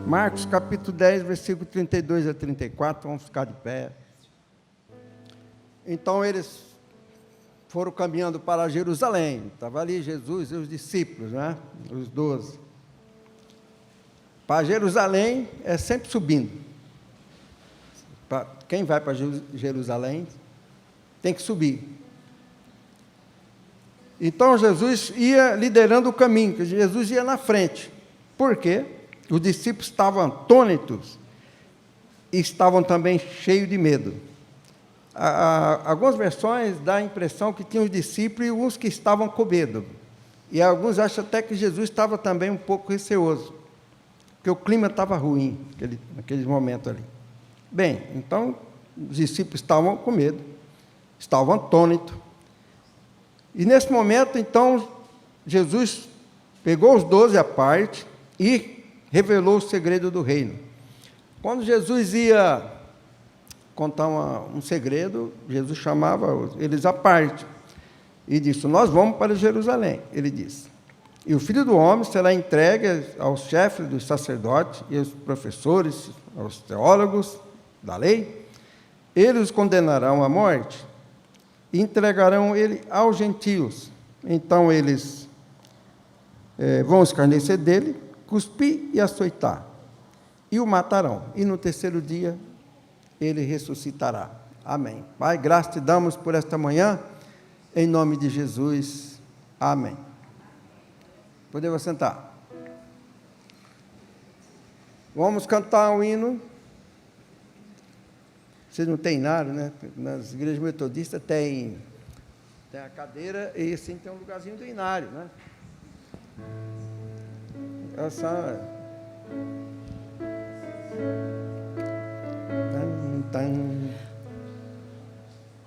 Marcos capítulo 10, versículo 32 a 34, vamos ficar de pé. Então eles foram caminhando para Jerusalém, estava ali Jesus e os discípulos, né? Os 12. Para Jerusalém é sempre subindo. Quem vai para Jerusalém tem que subir. Então Jesus ia liderando o caminho, que Jesus ia na frente. Por quê? Os discípulos estavam atônitos e estavam também cheios de medo. Algumas versões dão a impressão que tinham os discípulos e uns que estavam com medo. E alguns acham até que Jesus estava também um pouco receoso, porque o clima estava ruim naquele momento ali. Bem, então os discípulos estavam com medo, estavam atônitos. E nesse momento, então, Jesus pegou os 12 à parte e revelou o segredo do reino. Quando Jesus ia contar um segredo, Jesus chamava eles à parte e disse: nós vamos para Jerusalém, ele disse. E o Filho do Homem será entregue aos chefes dos sacerdotes e aos professores, aos teólogos da lei. Eles os condenarão à morte e entregarão ele aos gentios. Então eles vão escarnecer dele, cuspir e açoitar, e o matarão. E no terceiro dia ele ressuscitará. Amém. Pai, graças te damos por esta manhã, em nome de Jesus. Amém. Podemos sentar. Vamos cantar um hino. Vocês não têm hinário, né? Nas igrejas metodistas tem a cadeira e assim tem um lugarzinho do hinário, né? Essa...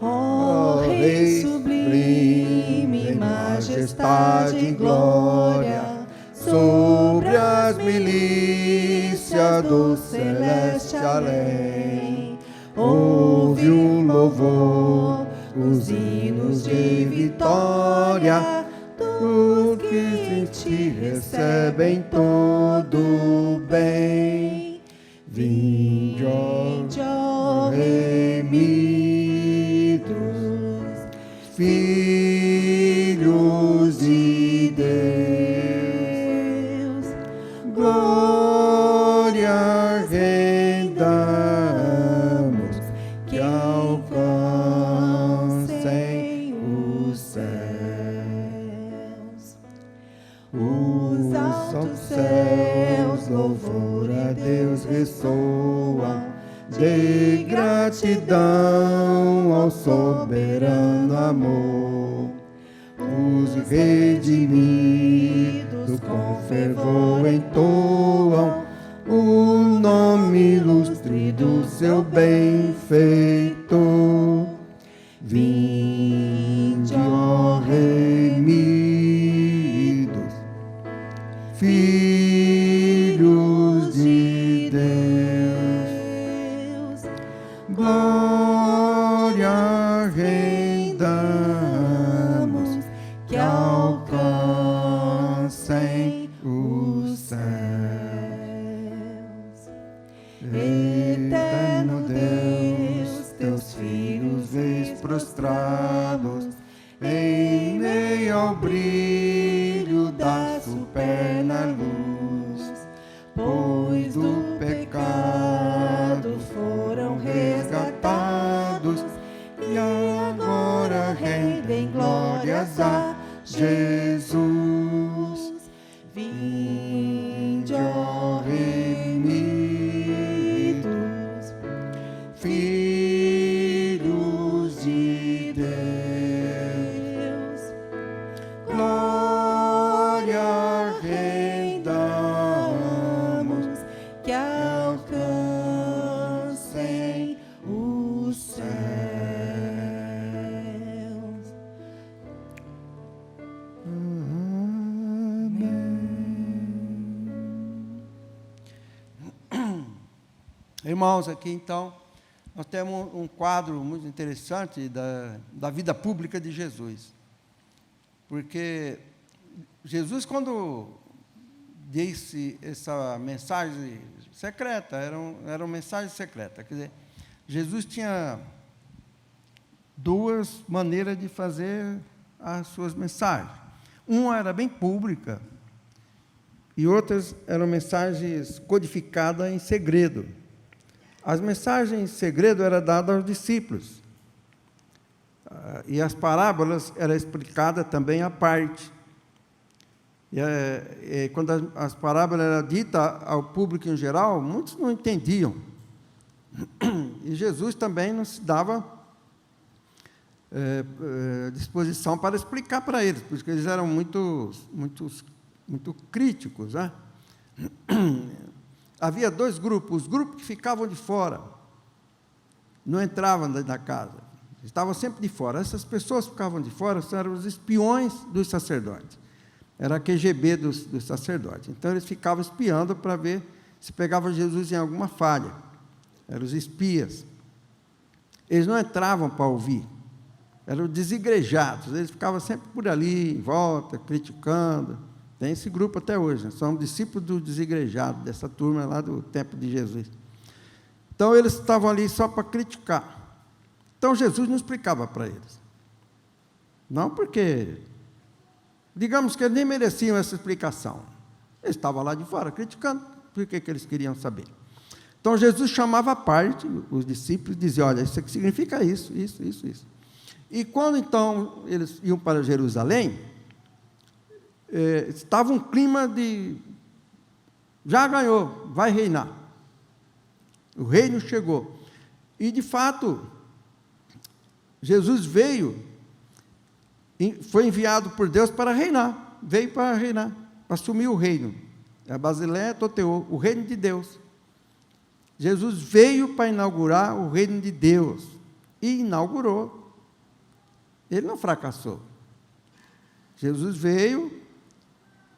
Ó Rei sublime, majestade e glória, sobre as milícias do celeste além, ouve o louvor, os hinos de vitória, dos que em ti recebem todo bem. Vinde, ó remidos, filhos de Deus, glória rendamos, que alcancem os céus. Os altos céus, louvor a Deus ressoam, de gratidão ao soberano amor. Os redimidos com fervor entoam o nome ilustre do seu benfeitor. Vinde, ó remidos, filhos de Deus, glória rendamos, que alcancem os céus. Eterno Deus, teus filhos vês prostrados, em meio ao brilho da superna luz, pois do pecado foram resgatados, e agora rendem glórias a Jesus. Vinde, ó remidos, filhos de Deus, glória rendamos, que alcancem os céus. Irmãos, aqui então, nós temos um quadro muito interessante da vida pública de Jesus. Porque Jesus, quando disse essa mensagem secreta, era uma mensagem secreta. Quer dizer, Jesus tinha duas maneiras de fazer as suas mensagens. Uma era bem pública, e outras eram mensagens codificadas em segredo. As mensagens em segredo eram dadas aos discípulos, e as parábolas eram explicadas também à parte. E quando as parábolas eram ditas ao público em geral, muitos não entendiam. E Jesus também não se dava disposição para explicar para eles, porque eles eram muito críticos, né? Havia dois grupos: os grupos que ficavam de fora, não entravam na casa, estavam sempre de fora. Essas pessoas que ficavam de fora eram os espiões dos sacerdotes, era a QGB dos sacerdotes. Então eles ficavam espiando para ver se pegava Jesus em alguma falha, eram os espias. Eles não entravam para ouvir, eram desigrejados, eles ficavam sempre por ali, em volta, criticando. Tem esse grupo até hoje, né? São discípulos do desigrejado, dessa turma lá do tempo de Jesus. Então, eles estavam ali só para criticar. Então, Jesus não explicava para eles. Não porque, digamos que eles nem mereciam essa explicação. Eles estavam lá de fora, criticando, por que eles queriam saber? Então, Jesus chamava à parte os discípulos e dizia: olha, isso aqui significa isso. E quando, então, eles iam para Jerusalém, estava um clima de, já ganhou, vai reinar. O reino chegou. E, de fato, Jesus foi enviado por Deus para reinar. Veio para reinar, para assumir o reino. A Basileia Toteô, o reino de Deus. Jesus veio para inaugurar o reino de Deus. E inaugurou. Ele não fracassou. Jesus veio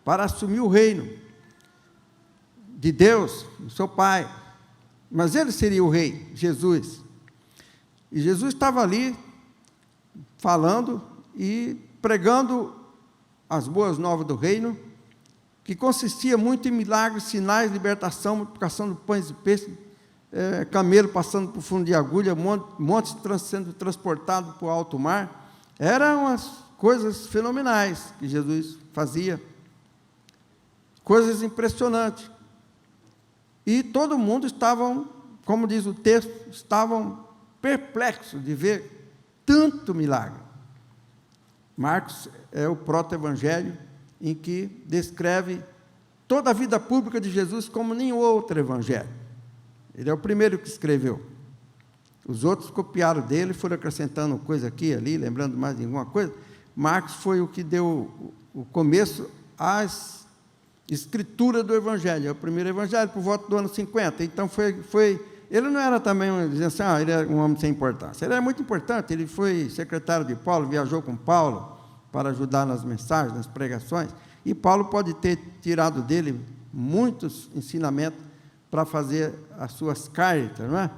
para assumir o reino de Deus, o seu Pai. Mas ele seria o rei, Jesus. E Jesus estava ali falando e pregando as boas novas do reino, que consistia muito em milagres, sinais, libertação, multiplicação de pães e peixes, camelo passando por fundo de agulha, montes sendo transportados para o alto mar. Eram umas coisas fenomenais que Jesus fazia. Coisas impressionantes. E todo mundo estavam, como diz o texto, estavam perplexos de ver tanto milagre. Marcos é o proto-evangelho em que descreve toda a vida pública de Jesus como nenhum outro evangelho. Ele é o primeiro que escreveu. Os outros copiaram dele, foram acrescentando coisa aqui e ali, lembrando mais de alguma coisa. Marcos foi o que deu o começo às escritura do Evangelho. É o primeiro Evangelho, por volta do ano 50. Então, ele não era também, dizendo assim, ele era um homem sem importância. Ele era muito importante, ele foi secretário de Paulo, viajou com Paulo para ajudar nas mensagens, nas pregações, e Paulo pode ter tirado dele muitos ensinamentos para fazer as suas cartas, não é?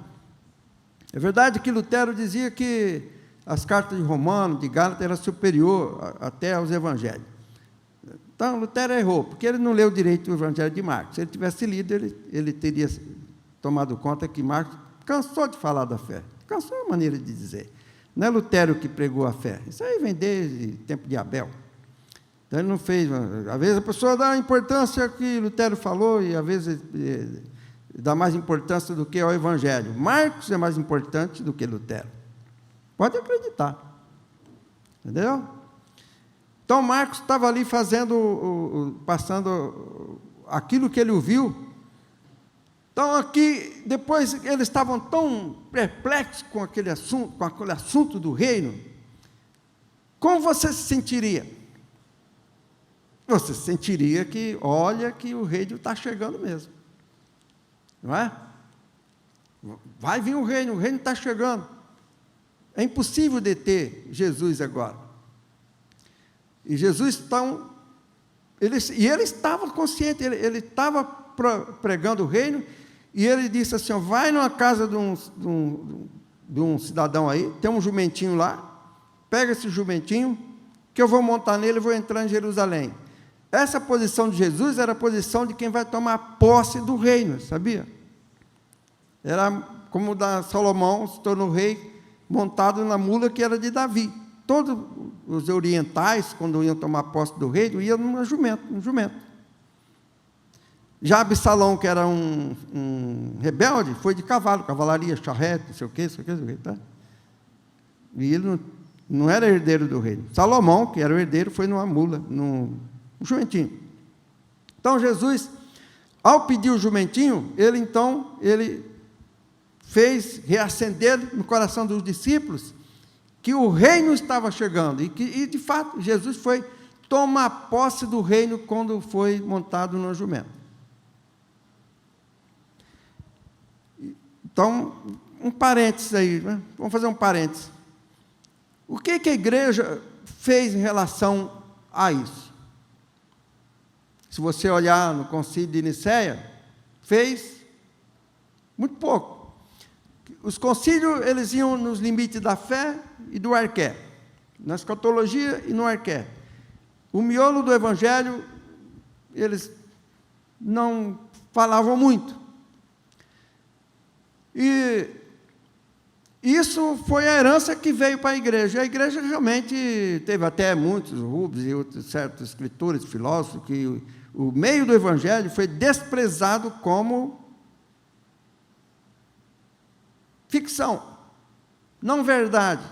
É verdade que Lutero dizia que as cartas de Romano, de Gálatas, eram superior até aos Evangelhos. Então, Lutero errou, porque ele não leu direito o Evangelho de Marcos. Se ele tivesse lido, ele teria tomado conta que Marcos cansou de falar da fé. Cansou a maneira de dizer. Não é Lutero que pregou a fé. Isso aí vem desde o tempo de Abel. Então, ele não fez... Às vezes, a pessoa dá a importância que Lutero falou e, às vezes, dá mais importância do que ao Evangelho. Marcos é mais importante do que Lutero. Pode acreditar. Entendeu? Então, Marcos estava ali passando aquilo que ele ouviu. Então, aqui, depois, eles estavam tão perplexos com aquele assunto do reino. Como você se sentiria? Você se sentiria que, olha, que o reino está chegando mesmo. Não é? Vai vir o reino está chegando. É impossível deter Jesus agora. E Jesus, então, ele estava consciente, ele estava pregando o reino, e ele disse assim, vai numa casa de um cidadão aí, tem um jumentinho lá, pega esse jumentinho, que eu vou montar nele e vou entrar em Jerusalém. Essa posição de Jesus era a posição de quem vai tomar posse do reino, sabia? Era como da Salomão se tornou rei, montado na mula que era de Davi. Todos os orientais, quando iam tomar posse do reino, iam num jumento. Já Absalão, que era um rebelde, foi de cavalo, cavalaria, charrete, não sei o quê, tá? E ele não era herdeiro do reino. Salomão, que era o herdeiro, foi numa mula, num jumentinho. Então, Jesus, ao pedir o jumentinho, ele fez reacender no coração dos discípulos que o reino estava chegando, e de fato, Jesus foi tomar posse do reino quando foi montado no jumento. Então, um parênteses aí, né? Vamos fazer um parênteses. O que a igreja fez em relação a isso? Se você olhar no concílio de Nicéia, fez muito pouco. Os concílios, eles iam nos limites da fé e do arqué, na escatologia e no arqué. O miolo do evangelho, eles não falavam muito. E isso foi a herança que veio para a igreja. A igreja realmente teve até muitos, Rubens e outros certos escritores, filósofos, que o meio do evangelho foi desprezado como ficção, não verdade,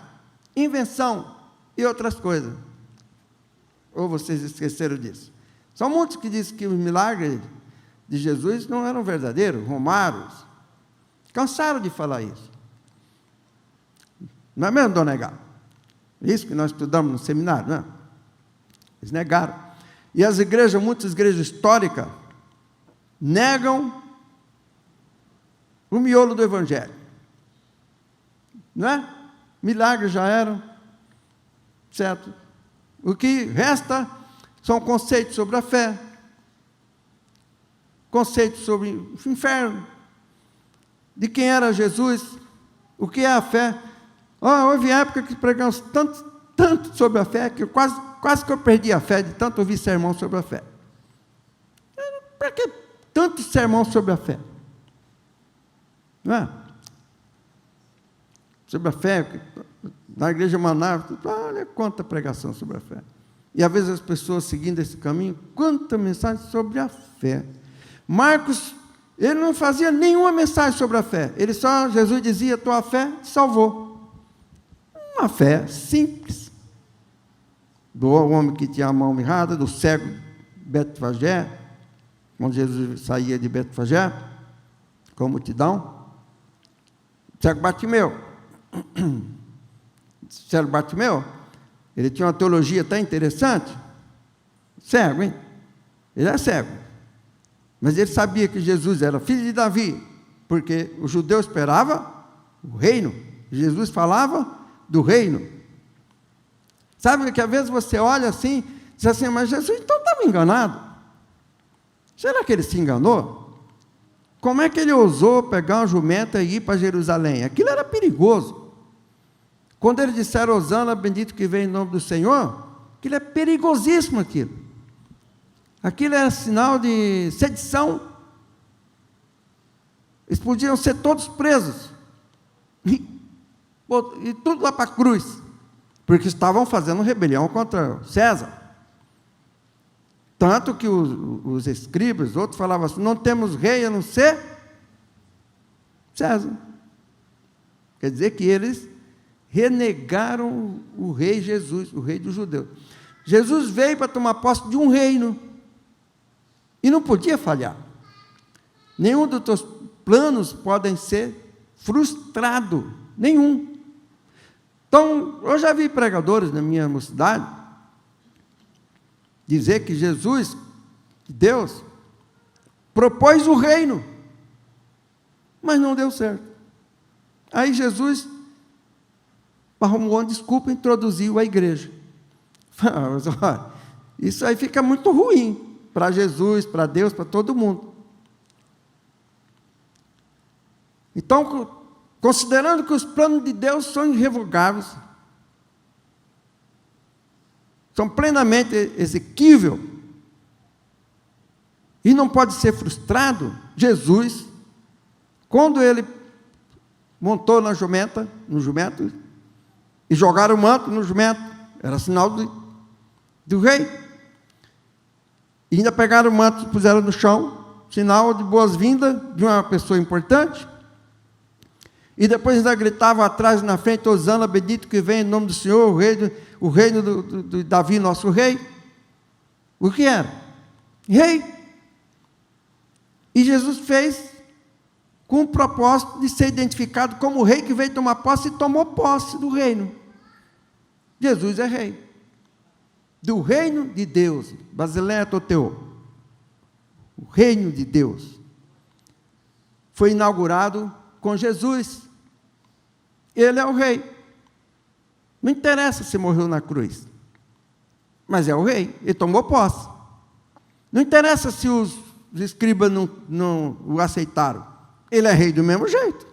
invenção e outras coisas. Ou vocês esqueceram disso? São muitos que dizem que os milagres de Jesus não eram verdadeiros, romanos. Cansaram de falar isso. Não é mesmo, dona Negado? Isso que nós estudamos no seminário, não é? Eles negaram. E as igrejas, muitas igrejas históricas, negam o miolo do evangelho. Não é? Milagres já eram, certo? O que resta são conceitos sobre a fé, conceitos sobre o inferno, de quem era Jesus, o que é a fé. Houve época que pregamos tanto sobre a fé, que eu quase que eu perdi a fé, de tanto ouvir sermão sobre a fé. Para que tanto sermão sobre a fé? Não é? Sobre a fé, na igreja Manaus, olha quanta pregação sobre a fé. E às vezes as pessoas seguindo esse caminho, quanta mensagem sobre a fé. Marcos, ele não fazia nenhuma mensagem sobre a fé. Jesus dizia, tua fé te salvou. Uma fé simples. Do homem que tinha a mão mirrada, do cego Betfagé, quando Jesus saía de Betfagé, com a multidão. Cego Bartimeu. Cego Bartimeu, ele tinha uma teologia tão interessante. Cego, hein? Ele era cego. Mas ele sabia que Jesus era filho de Davi, porque o judeu esperava o reino. Jesus falava do reino. Sabe que às vezes você olha assim, diz assim, mas Jesus então estava enganado. Será que ele se enganou? Como é que ele ousou pegar uma jumenta e ir para Jerusalém? Aquilo era perigoso. Quando eles disseram, Hosana, bendito que vem em nome do Senhor, aquilo é perigosíssimo aquilo. Aquilo era sinal de sedição. Eles podiam ser todos presos. E tudo lá para a cruz. Porque estavam fazendo rebelião contra César. Tanto que os escribas, outros falavam assim, não temos rei a não ser César. Quer dizer que eles renegaram o rei Jesus, o rei dos judeus. Jesus veio para tomar posse de um reino. E não podia falhar. Nenhum dos teus planos podem ser frustrado. Nenhum. Então, eu já vi pregadores na minha mocidade dizer que Jesus, Deus, propôs o reino, mas não deu certo. Aí Jesus arrumou uma desculpa e introduziu a igreja. Isso aí fica muito ruim para Jesus, para Deus, para todo mundo. Então, considerando que os planos de Deus são irrevogáveis, são plenamente exequíveis, e não pode ser frustrado, Jesus, quando ele montou no jumento, e jogaram o manto no jumento, era sinal do rei. E ainda pegaram o manto e puseram no chão, sinal de boas-vindas de uma pessoa importante. E depois ainda gritava atrás e na frente, Hosana, bendito que vem em nome do Senhor, o reino do Davi, nosso rei. O que era? Rei. E Jesus fez com o propósito de ser identificado como o rei que veio tomar posse e tomou posse do reino. Jesus é rei. Do reino de Deus, Basileia Toteu. O reino de Deus foi inaugurado com Jesus. Ele é o rei. Não interessa se morreu na cruz, mas é o rei, ele tomou posse. Não interessa se os escribas não o aceitaram, ele é rei do mesmo jeito.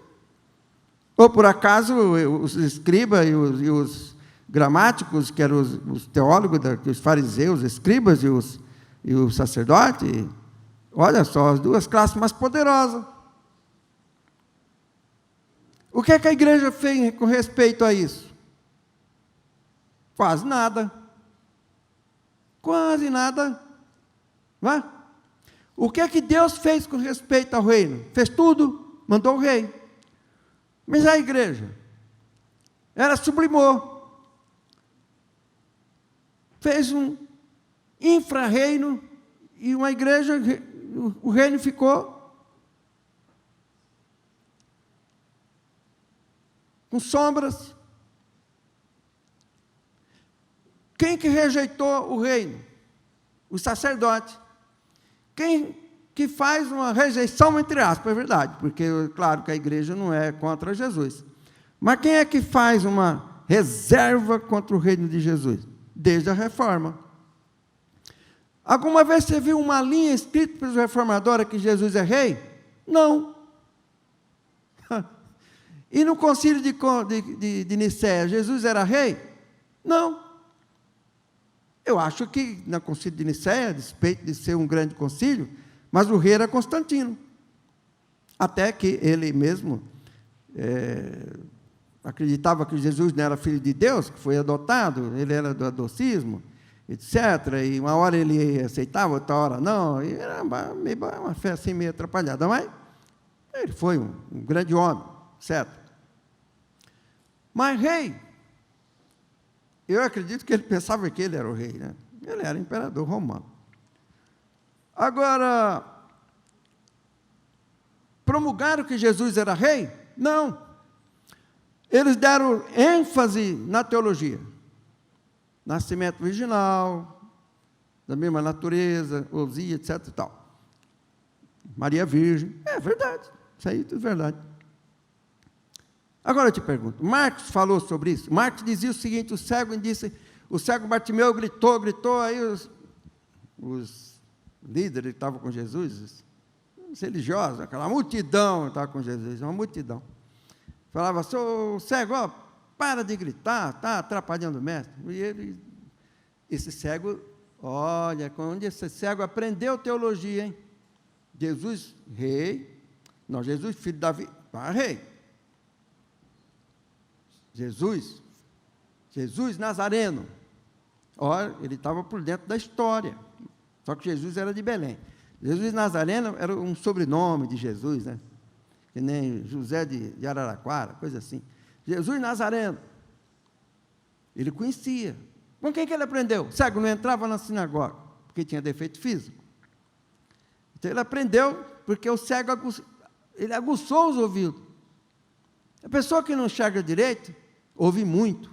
Ou por acaso os escribas e os gramáticos, que eram os teólogos, os fariseus, os escribas e os sacerdotes, olha só, as duas classes mais poderosas. O que é que a igreja fez com respeito a isso? Quase nada. Quase nada. Não é? O que é que Deus fez com respeito ao reino? Fez tudo, mandou o rei. Mas a igreja, ela sublimou. Fez um infra-reino e uma igreja, o reino ficou com sombras. Quem que rejeitou o reino? O sacerdote. Quem que faz uma rejeição, entre aspas, é verdade, porque, claro, que a igreja não é contra Jesus. Mas quem é que faz uma reserva contra o reino de Jesus? Desde a reforma. Alguma vez você viu uma linha escrita pelos reformadores que Jesus é rei? Não. E no concílio de Nicéia, Jesus era rei? Não. Eu acho que no concílio de Nicéia, a despeito de ser um grande concílio, mas o rei era Constantino. Até que ele mesmo acreditava que Jesus não era filho de Deus, que foi adotado, ele era do adocismo, etc. E uma hora ele aceitava, outra hora não. E era uma fé assim meio atrapalhada. Mas ele foi um grande homem, certo? Mas rei, eu acredito que ele pensava que ele era o rei, né? Ele era imperador romano. Agora, promulgaram que Jesus era rei? Não. Eles deram ênfase na teologia. Nascimento virginal, da mesma natureza, ousia, etc. e tal. Maria Virgem. É verdade. Isso aí é tudo verdade. Agora eu te pergunto, Marcos falou sobre isso? Marcos dizia o seguinte, o cego Bartimeu gritou, aí os líderes que estavam com Jesus, os religiosos, aquela multidão estava com Jesus, uma multidão. Falava, seu cego, ó, para de gritar, está atrapalhando o mestre. E esse cego, olha, onde esse cego aprendeu teologia, hein? Jesus, rei, não, Jesus, filho de Davi, rei. Jesus Nazareno. Olha, ele estava por dentro da história. Só que Jesus era de Belém. Jesus Nazareno era um sobrenome de Jesus, né? Que nem José de Araraquara, coisa assim. Jesus Nazareno. Ele conhecia. Com quem que ele aprendeu? O cego não entrava na sinagoga, porque tinha defeito físico. Então ele aprendeu, porque o cego ele aguçou os ouvidos. A pessoa que não enxerga direito, ouve muito.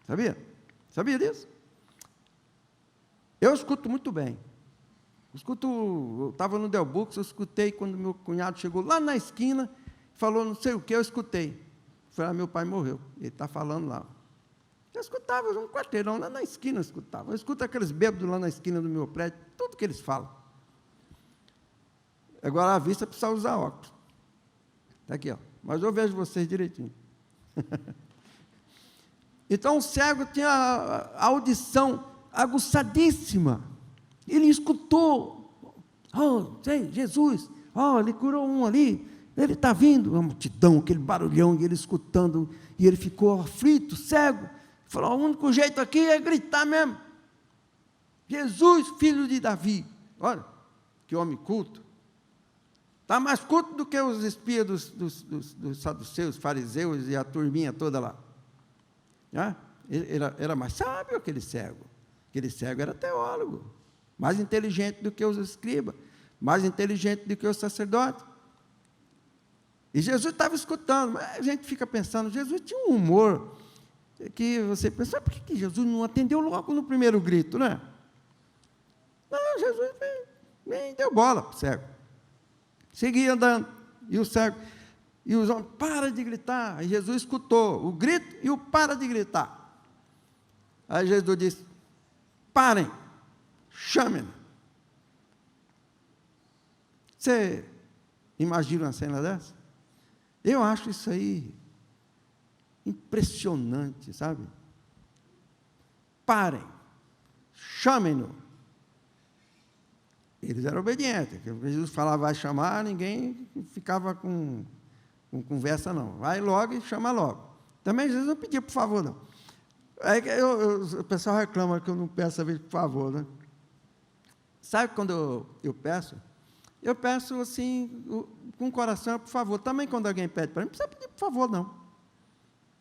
Sabia? Sabia disso? Eu escuto muito bem. Eu estava no Del Bux, eu escutei quando meu cunhado chegou lá na esquina, falou não sei o que, eu escutei. Falei, meu pai morreu, ele está falando lá. Eu escutava, um quarteirão lá na esquina eu escutava. Eu escuto aqueles bêbados lá na esquina do meu prédio, tudo que eles falam. Agora a vista precisa usar óculos. Está aqui, ó. Mas eu vejo vocês direitinho. Então o cego tinha a audição aguçadíssima. Ele escutou Oh, sei, Jesus, ele curou um ali, ele está vindo. Uma multidão, aquele barulhão, e ele escutando, e ele ficou aflito, cego. Falou, o único jeito aqui é gritar mesmo. Jesus, filho de Davi. Olha, que homem culto. Está mais culto do que os espias dos saduceus, fariseus e a turminha toda lá. Era mais sábio aquele cego. Aquele cego era teólogo, mais inteligente do que os escribas, mais inteligente do que os sacerdotes. E Jesus estava escutando, mas a gente fica pensando, Jesus tinha um humor, que você pensa, por que Jesus não atendeu logo no primeiro grito, né? Não, Jesus nem deu bola para o cego. Seguia andando, e o cego, e os homens, para de gritar. Aí Jesus escutou o grito e o para de gritar. Aí Jesus disse, parem, chamem. Você imagina uma cena dessa? Eu acho isso aí impressionante, sabe? Parem, chamem-no. Eles eram obedientes. Jesus falava, vai chamar, ninguém ficava com conversa, não. Vai logo e chama logo. Também Jesus não pedia por favor, não. O pessoal reclama que eu não peço a vez por favor, né? Sabe quando eu peço? Eu peço assim, com o coração, por favor. Também quando alguém pede para mim, não precisa pedir por favor, não.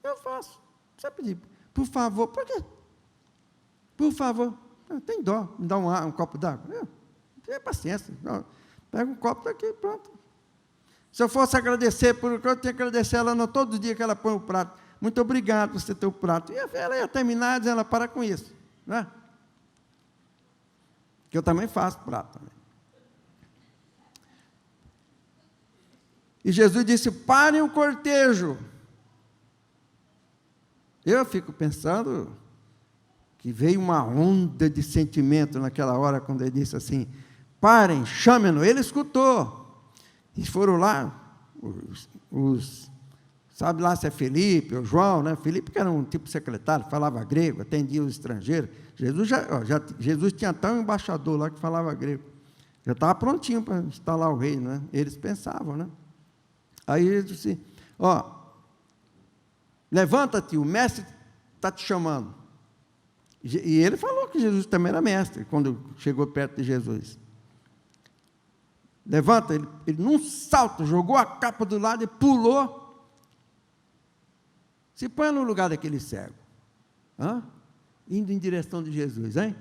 Eu faço. Não precisa pedir. Por favor. Por quê? Por favor. Tem dó. Me dá um copo d'água. Tenha paciência. Pega um copo daqui, pronto. Se eu fosse agradecer por eu tinha que agradecer ela todo dia que ela põe o prato. Muito obrigado por você ter o prato. E ela ia terminar dizendo, ela para com isso. Né? Que eu também faço prato. Também. E Jesus disse, parem o cortejo. Eu fico pensando que veio uma onda de sentimento naquela hora, quando ele disse assim, parem, chamem-no. Ele escutou. E foram lá, sabe lá se é Felipe ou João, né? Felipe que era um tipo secretário, falava grego, atendia os estrangeiros. Jesus tinha até um embaixador lá que falava grego. Já estava prontinho para instalar o reino, né? Eles pensavam, né? Aí ele disse, levanta-te, o mestre está te chamando. E ele falou que Jesus também era mestre, quando chegou perto de Jesus. Levanta, ele num salto, jogou a capa do lado e pulou. Se põe no lugar daquele cego, indo em direção de Jesus, hein?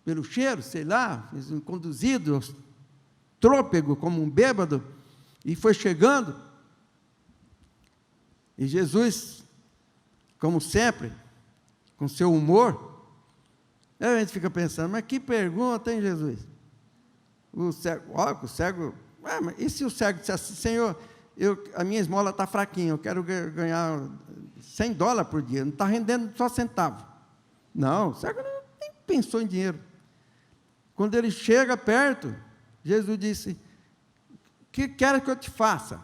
Pelo cheiro, sei lá, conduzido, trôpego, como um bêbado, e foi chegando. E Jesus, como sempre, com seu humor, aí a gente fica pensando, mas que pergunta, hein, Jesus? O cego, e se o cego dissesse, Senhor, a minha esmola está fraquinha, eu quero ganhar $100 por dia, não está rendendo só centavo. Não, o cego nem pensou em dinheiro. Quando ele chega perto, Jesus disse, o que quer que eu te faça?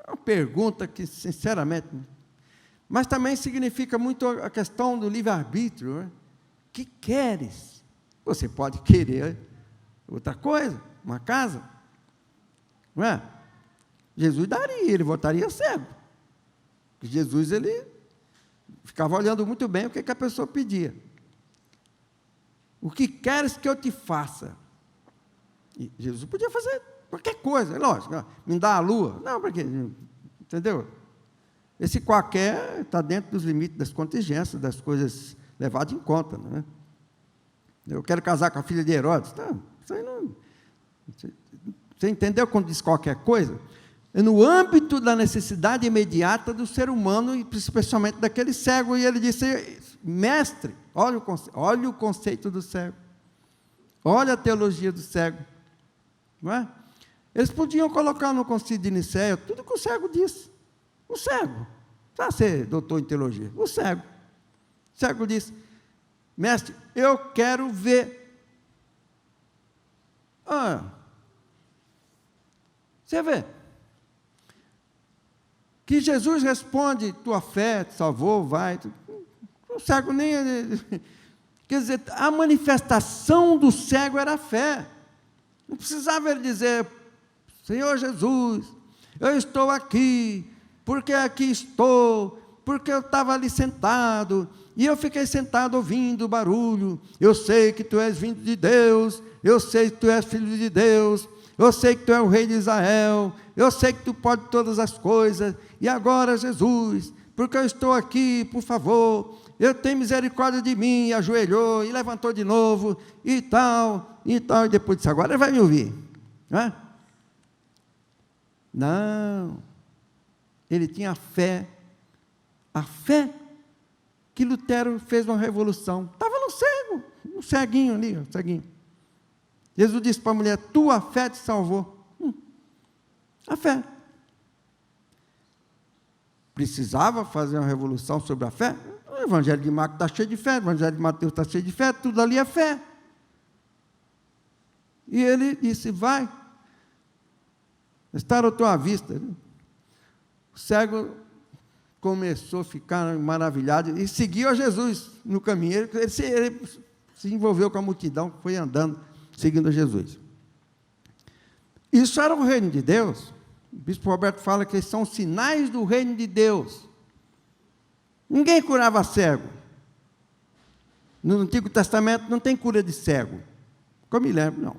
É uma pergunta que, sinceramente, mas também significa muito a questão do livre-arbítrio. Né? O que queres? Você pode querer outra coisa, uma casa. Não é? Jesus daria, ele voltaria cego. Jesus, ele ficava olhando muito bem o que a pessoa pedia. O que queres que eu te faça? E Jesus podia fazer qualquer coisa, lógico, me dá a lua. Não, para quê? Entendeu? Esse qualquer está dentro dos limites das contingências, das coisas levadas em conta. Não é? Eu quero casar com a filha de Herodes. Não, isso aí não... Você entendeu quando diz qualquer coisa? É no âmbito da necessidade imediata do ser humano, e especialmente daquele cego. E ele disse, mestre, olha o conceito do cego. Olha a teologia do cego. Não é? Eles podiam colocar no concílio de Nicéia tudo que o cego disse. O cego, precisa ser doutor em teologia, o cego disse, mestre, eu quero ver. Você vê, que Jesus responde, tua fé te salvou, vai. O cego nem... Quer dizer, a manifestação do cego era a fé. Não precisava ele dizer: Senhor Jesus, eu estou aqui, porque aqui estou, porque eu estava ali sentado, e eu fiquei sentado ouvindo o barulho. Eu sei que tu és vindo de Deus, eu sei que tu és filho de Deus, eu sei que tu és o rei de Israel, eu sei que tu pode todas as coisas, e agora, Jesus, porque eu estou aqui, por favor, eu tenho misericórdia de mim, e ajoelhou, e levantou de novo, e tal, e depois disse: agora ele vai me ouvir, não é? Não, ele tinha fé, a fé que Lutero fez uma revolução. Estava no cego, um ceguinho ali, um ceguinho. Jesus disse para a mulher: tua fé te salvou. A fé. Precisava fazer uma revolução sobre a fé? O Evangelho de Marcos está cheio de fé, o Evangelho de Mateus está cheio de fé, tudo ali é fé. E ele disse: vai, estar à tua vista. O cego começou a ficar maravilhado e seguiu a Jesus no caminho. Ele se envolveu com a multidão, foi andando, seguindo a Jesus. Isso era o reino de Deus. O bispo Roberto fala que são sinais do reino de Deus. Ninguém curava cego. No Antigo Testamento não tem cura de cego. Que eu me lembro, não.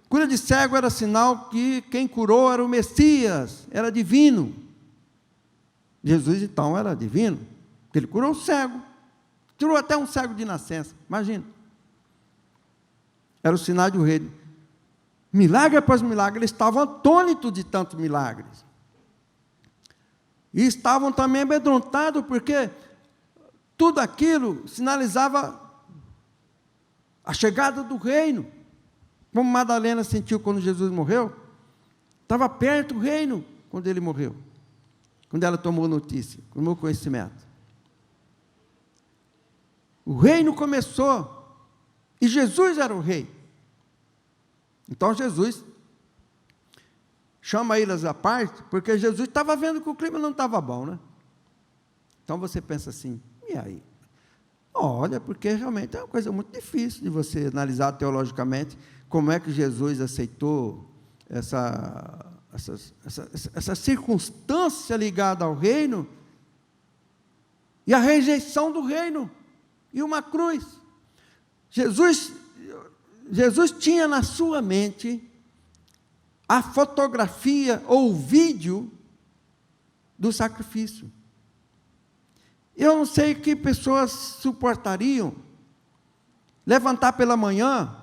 Cura de cego era sinal que quem curou era o Messias, era divino. Jesus, então, era divino, porque ele curou o cego. Curou até um cego de nascença, imagina. Era o sinal do reino. Milagre após milagre, eles estavam atônitos de tantos milagres. E estavam também amedrontados, porque tudo aquilo sinalizava a chegada do reino. Como Madalena sentiu quando Jesus morreu, estava perto do reino quando ele morreu, quando ela tomou notícia, tomou conhecimento. O reino começou, e Jesus era o rei. Então Jesus chama eles à parte, porque Jesus estava vendo que o clima não estava bom, né? Então você pensa assim: e aí? Olha, porque realmente é uma coisa muito difícil de você analisar teologicamente como é que Jesus aceitou essa circunstância ligada ao reino e a rejeição do reino e uma cruz. Jesus tinha na sua mente a fotografia ou o vídeo do sacrifício. Eu não sei que pessoas suportariam levantar pela manhã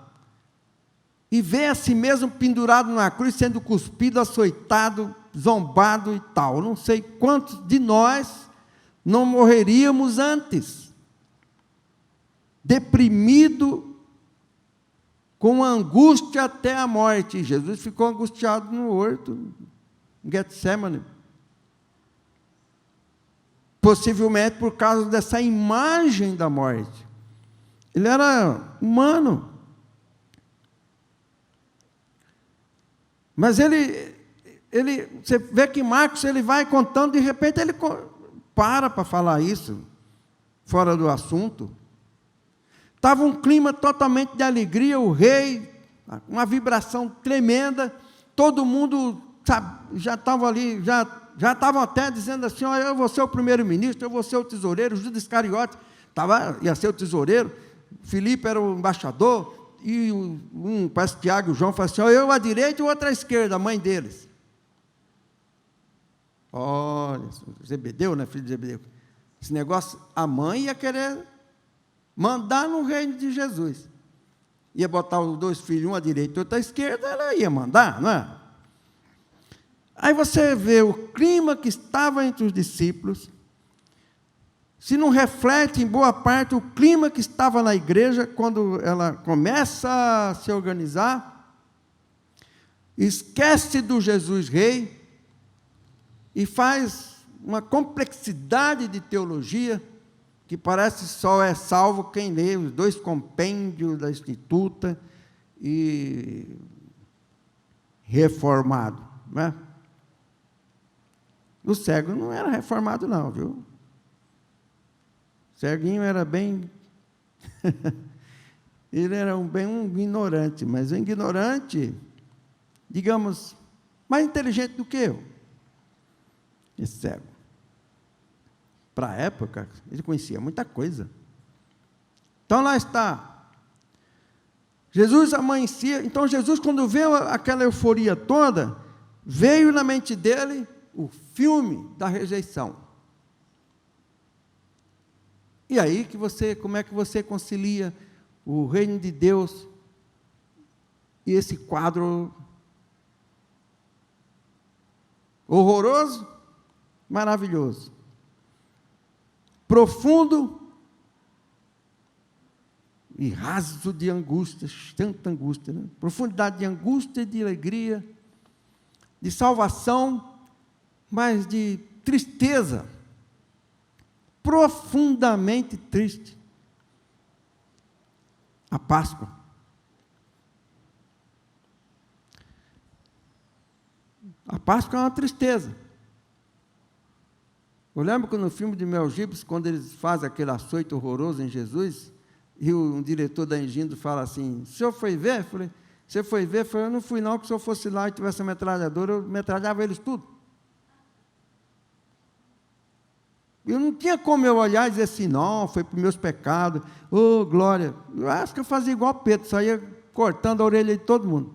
e ver a si mesmo pendurado na cruz, sendo cuspido, açoitado, zombado e tal. Eu não sei quantos de nós não morreríamos antes, deprimido, com angústia até a morte. Jesus ficou angustiado no horto, em Getsemane. Possivelmente por causa dessa imagem da morte. Ele era humano. Mas você vê que Marcos, ele vai contando, de repente ele para falar isso, fora do assunto. Estava um clima totalmente de alegria, o rei, uma vibração tremenda, todo mundo já estava ali, já estavam até dizendo assim: olha, eu vou ser o primeiro-ministro, eu vou ser o tesoureiro. Judas Iscariote ia ser o tesoureiro, Filipe era o embaixador, e parece que Tiago e João falaram assim: eu à direita e o outro à esquerda, a mãe deles. Olha, Zebedeu, né, filho de Zebedeu? Esse negócio, a mãe ia querer mandar no reino de Jesus. Ia botar os dois filhos, um à direita e outro à esquerda, ela ia mandar, não é? Aí você vê o clima que estava entre os discípulos, se não reflete em boa parte o clima que estava na igreja, quando ela começa a se organizar, esquece do Jesus Rei, e faz uma complexidade de teologia, que parece só é salvo quem lê os 2 compêndios da Instituta e reformado, não é? O cego não era reformado não, viu? O ceguinho era bem... Ele era bem um ignorante, mas um ignorante, digamos, mais inteligente do que eu. Esse cego. Para a época, ele conhecia muita coisa. Então, lá está. Jesus amanhecia. Então, Jesus, quando vê aquela euforia toda, veio na mente dele o filme da rejeição. E aí, como é que você concilia o reino de Deus e esse quadro horroroso, maravilhoso, profundo e raso de angústia, tanta angústia, né? Profundidade de angústia e de alegria, de salvação, mas de tristeza, profundamente triste. A Páscoa. A Páscoa é uma tristeza. Eu lembro que no filme de Mel Gibson, quando eles fazem aquele açoite horroroso em Jesus, e o diretor da Engindo fala assim, o senhor foi ver? Eu falei, você foi ver? Eu falei, eu não fui não, que se eu fosse lá e tivesse a metralhadora, eu metralhava eles tudo. Eu não tinha como eu olhar e dizer assim, não, foi por meus pecados, oh, glória. Eu acho que eu fazia igual Pedro, saía cortando a orelha de todo mundo.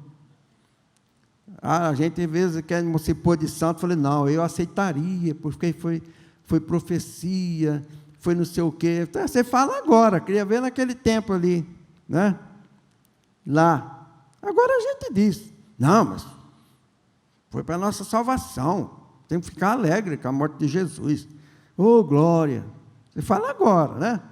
A gente, às vezes, quer se pôr de santo, eu falei, não, eu aceitaria, porque foi profecia, foi não sei o quê. Então, você fala agora, queria ver naquele tempo ali, né? Lá. Agora a gente diz, não, mas foi para a nossa salvação, tem que ficar alegre com a morte de Jesus. Oh, glória! Você fala agora, né?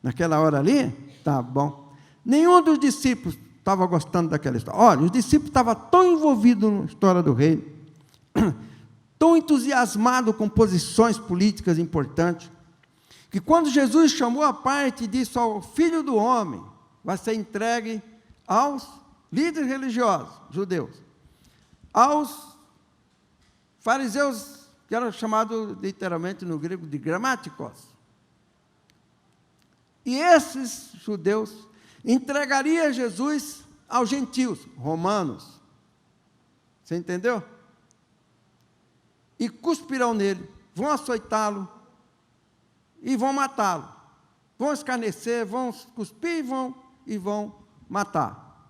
Naquela hora ali, tá bom. Nenhum dos discípulos estava gostando daquela história. Olha, os discípulos estavam tão envolvidos na história do reino, tão entusiasmados com posições políticas importantes, que quando Jesus chamou a parte e disse ao Filho do Homem, vai ser entregue aos líderes religiosos, judeus, aos fariseus, que era chamado literalmente no grego de gramáticos. E esses judeus entregariam Jesus aos gentios, romanos. Você entendeu? E cuspirão nele, vão açoitá-lo e vão matá-lo. Vão escarnecer, vão cuspir e vão matar.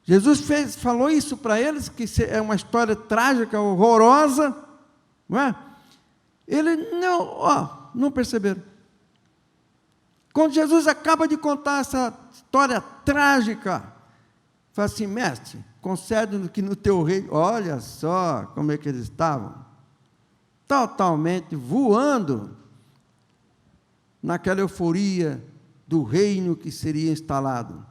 Jesus falou isso para eles, que é uma história trágica, horrorosa, não é? Ele não perceberam. Quando Jesus acaba de contar essa história trágica, fala assim, mestre, concede que no teu reino, olha só como é que eles estavam, totalmente voando naquela euforia do reino que seria instalado.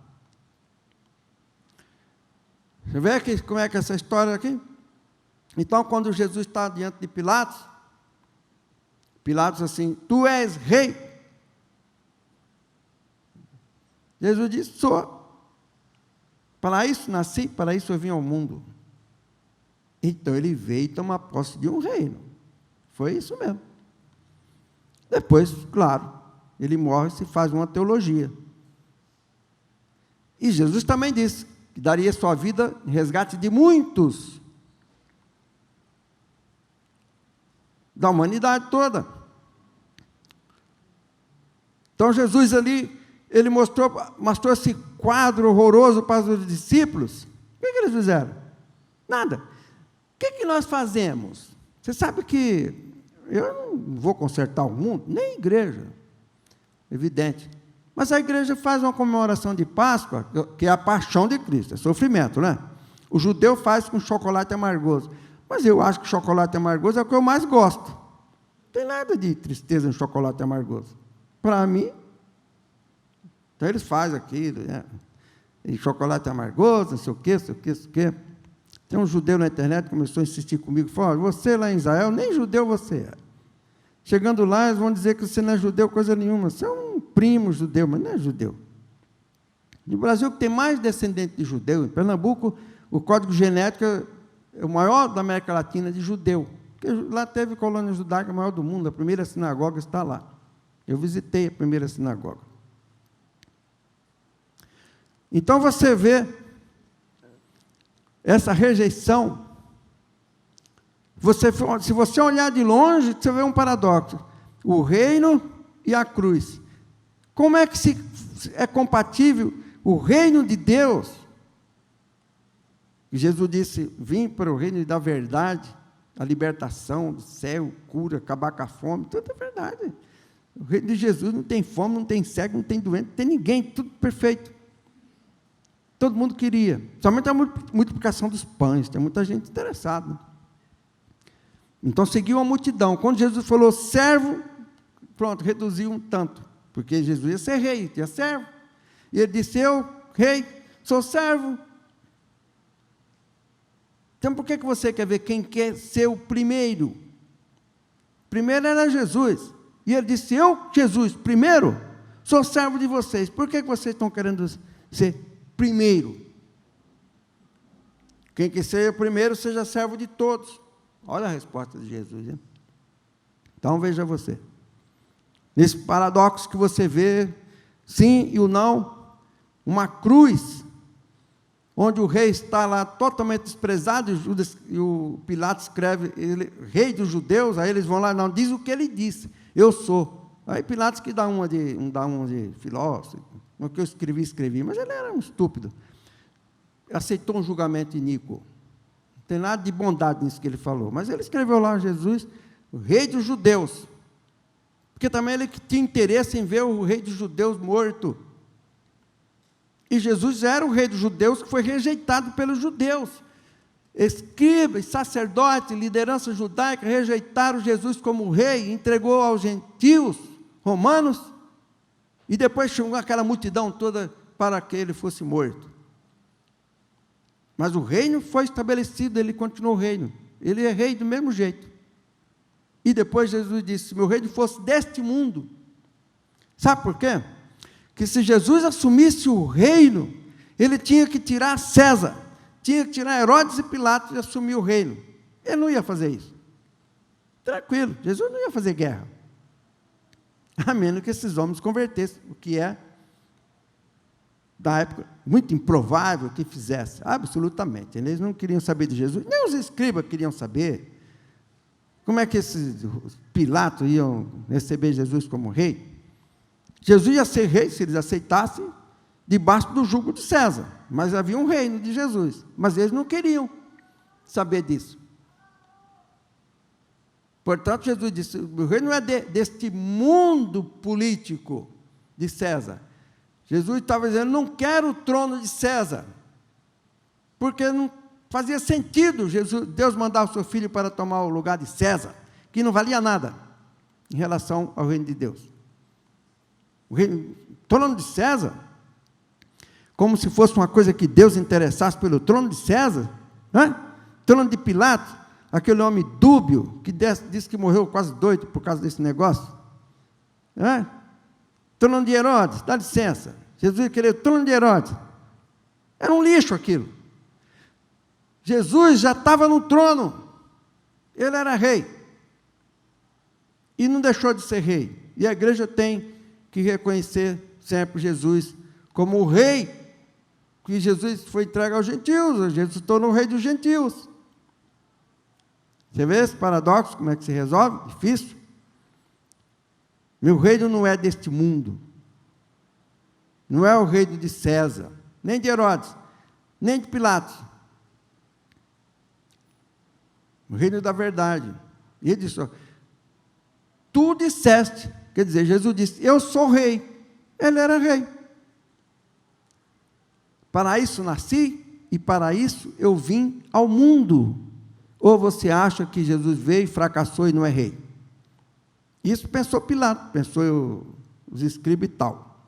Você vê como é que é essa história aqui? Então, quando Jesus está diante de Pilatos, Pilatos assim, tu és rei. Jesus disse, sou. Para isso nasci, para isso eu vim ao mundo. Então, ele veio tomar posse de um reino. Foi isso mesmo. Depois, claro, ele morre e se faz uma teologia. E Jesus também disse que daria sua vida em resgate de muitos, da humanidade toda. Então, Jesus ali, ele mostrou esse quadro horroroso para os discípulos. O que eles fizeram? Nada. O que nós fazemos? Você sabe que eu não vou consertar o mundo, nem a igreja, evidente. Mas a igreja faz uma comemoração de Páscoa, que é a paixão de Cristo, é sofrimento, né? O judeu faz com chocolate amargoso. Mas eu acho que chocolate amargoso é o que eu mais gosto. Não tem nada de tristeza em chocolate amargoso. Para mim, então eles fazem aquilo, né? E chocolate amargoso, não sei o quê, não sei o quê, não sei o quê. Tem um judeu na internet que começou a insistir comigo, falou, você lá em Israel, nem judeu você é. Chegando lá, eles vão dizer que você não é judeu, coisa nenhuma. Você é um primo judeu, mas não é judeu. No Brasil, que tem mais descendentes de judeu, em Pernambuco, o código genético é o maior da América Latina de judeu. Porque lá teve colônia judaica maior do mundo, a primeira sinagoga está lá. Eu visitei a primeira sinagoga. Então você vê essa rejeição. Se você olhar de longe, você vê um paradoxo. O reino e a cruz. Como é que é compatível o reino de Deus? Jesus disse, vim para o reino da verdade, a libertação do céu, cura, acabar com a fome, tudo é verdade. O reino de Jesus não tem fome, não tem cego, não tem doente, não tem ninguém, tudo perfeito. Todo mundo queria. Somente a multiplicação dos pães, tem muita gente interessada. Então seguiu a multidão. Quando Jesus falou servo, pronto, reduziu um tanto, porque Jesus ia ser rei, tinha servo. E ele disse, eu, rei, sou servo. Então por que você quer ver quem quer ser o primeiro? Primeiro era Jesus. E ele disse, eu, Jesus, primeiro, sou servo de vocês. Por que vocês estão querendo ser primeiro? Quem quer ser o primeiro, seja servo de todos. Olha a resposta de Jesus. Hein? Então veja você. Nesse paradoxo que você vê, sim e o não, uma cruz, onde o rei está lá totalmente desprezado, e o Pilatos escreve, ele, rei dos judeus, aí eles vão lá, não, diz o que ele disse, eu sou. Aí Pilatos que dá uma de filósofo, no que eu escrevi, mas ele era um estúpido. Aceitou um julgamento iníquo. Não tem nada de bondade nisso que ele falou, mas ele escreveu lá, Jesus, o rei dos judeus, porque também ele tinha interesse em ver o rei dos judeus morto. E Jesus era o rei dos judeus que foi rejeitado pelos judeus. Escribas, sacerdotes, liderança judaica rejeitaram Jesus como rei, entregou aos gentios romanos, e depois chamou aquela multidão toda para que ele fosse morto. Mas o reino foi estabelecido, ele continuou o reino. Ele é rei do mesmo jeito. E depois Jesus disse, se meu reino fosse deste mundo. Sabe por quê? Que se Jesus assumisse o reino, ele tinha que tirar César, tinha que tirar Herodes e Pilatos e assumir o reino. Ele não ia fazer isso. Tranquilo, Jesus não ia fazer guerra. A menos que esses homens convertessem, o que é, da época, muito improvável que fizesse, absolutamente. Eles não queriam saber de Jesus, nem os escribas queriam saber. Como é que esses Pilatos iam receber Jesus como rei? Jesus ia ser rei, se eles aceitassem, debaixo do jugo de César. Mas havia um reino de Jesus. Mas eles não queriam saber disso. Portanto, Jesus disse, o reino não é deste mundo político de César. Jesus estava dizendo, não quero o trono de César. Porque não fazia sentido Deus mandar o seu filho para tomar o lugar de César, que não valia nada em relação ao reino de Deus. O trono de César, como se fosse uma coisa que Deus interessasse pelo trono de César, né? Trono de Pilatos, aquele homem dúbio, que disse que morreu quase doido por causa desse negócio, né? Trono de Herodes, dá licença, Jesus ia querer o trono de Herodes, era um lixo aquilo. Jesus já estava no trono, ele era rei, e não deixou de ser rei, e a igreja tem que reconhecer sempre Jesus como o rei, que Jesus foi entregue aos gentios, Jesus se tornou o rei dos gentios. Você vê esse paradoxo, como é que se resolve? Difícil. Meu reino não é deste mundo, não é o reino de César, nem de Herodes, nem de Pilatos, o reino da verdade. E ele disse, tu disseste, quer dizer, Jesus disse, eu sou rei. Ele era rei. Para isso nasci e para isso eu vim ao mundo. Ou você acha que Jesus veio e fracassou e não é rei? Isso pensou Pilatos, pensou os escribas e tal.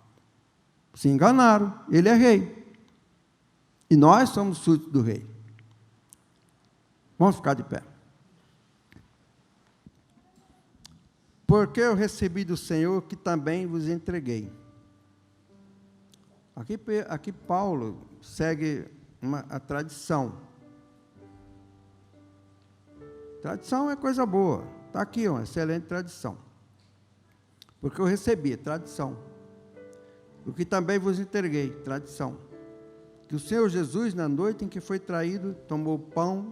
Se enganaram, ele é rei. E nós somos súditos do rei. Vamos ficar de pé. Porque eu recebi do Senhor que também vos entreguei. Aqui Paulo segue a tradição. Tradição é coisa boa. Está aqui, uma excelente tradição. Porque eu recebi, tradição. O que também vos entreguei, tradição. que o Senhor Jesus, na noite em que foi traído, tomou o pão.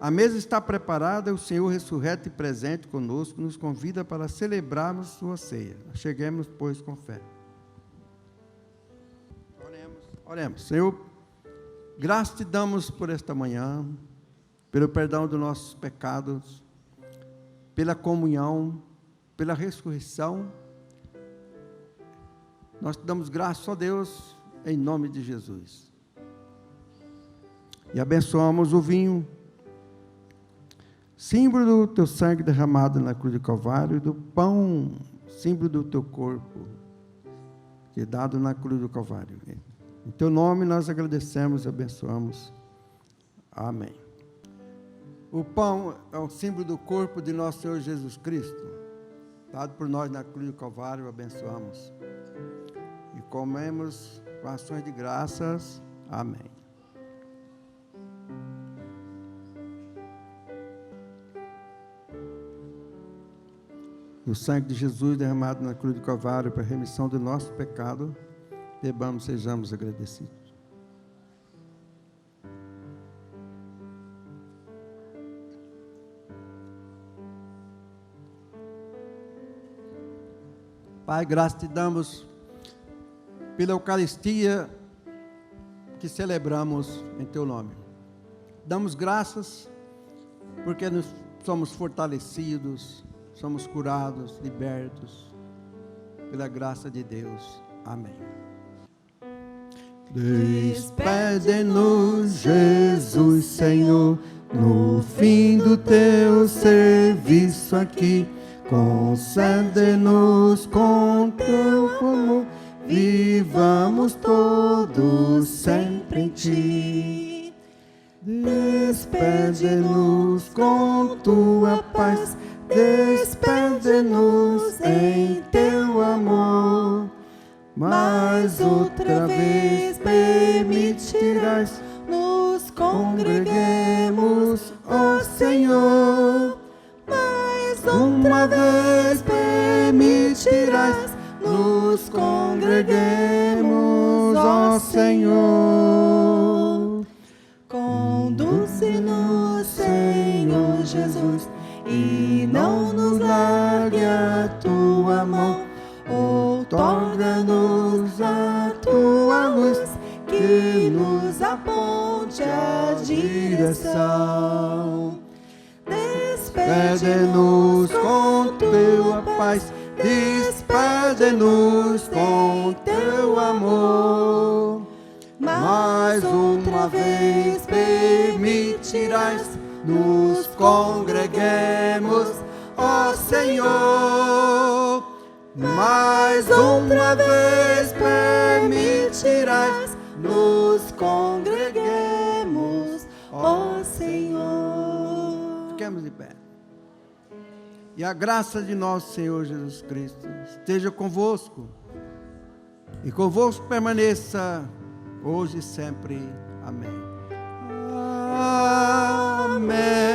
A mesa está preparada, o Senhor ressurreto e presente conosco, nos convida para celebrarmos sua ceia. Cheguemos, pois, com fé. Oremos. Senhor, graças te damos por esta manhã, pelo perdão dos nossos pecados, pela comunhão, pela ressurreição. Nós te damos graças a Deus, em nome de Jesus. E abençoamos o vinho, símbolo do teu sangue derramado na cruz do Calvário, e do pão, símbolo do teu corpo, que é dado na cruz do Calvário. Em teu nome nós agradecemos e abençoamos. Amém. O pão é o símbolo do corpo de nosso Senhor Jesus Cristo, dado por nós na cruz do Calvário, abençoamos. E comemos com ações de graças. Amém. O sangue de Jesus derramado na cruz do Calvário para a remissão do nosso pecado, bebamos, sejamos agradecidos. Pai, graças te damos pela Eucaristia que celebramos em teu nome. Damos graças porque somos fortalecidos, somos curados, libertos pela graça de Deus. Amém. Despede-nos, Jesus, Senhor, no fim do teu serviço aqui. Concede-nos com teu amor, vivamos todos sempre em ti. Despede-nos com tua paz, despede-nos em teu amor. Mais outra vez permitirás nos congreguemos, ó Senhor. Mais outra vez permitirás nos congreguemos, ó Senhor. Conduze-nos, Senhor Jesus, e não nos largue a tua mão. Outorga-nos a tua luz, que nos aponte a direção. Despede-nos com tua paz, despede-nos com teu amor. Mais uma vez permitirás nos congreguemos, ó Senhor. Mais uma vez permitirás nos congreguemos, ó Senhor. Fiquemos de pé. E a graça de nosso Senhor Jesus Cristo esteja convosco, e convosco permaneça hoje e sempre. Amém. Amém.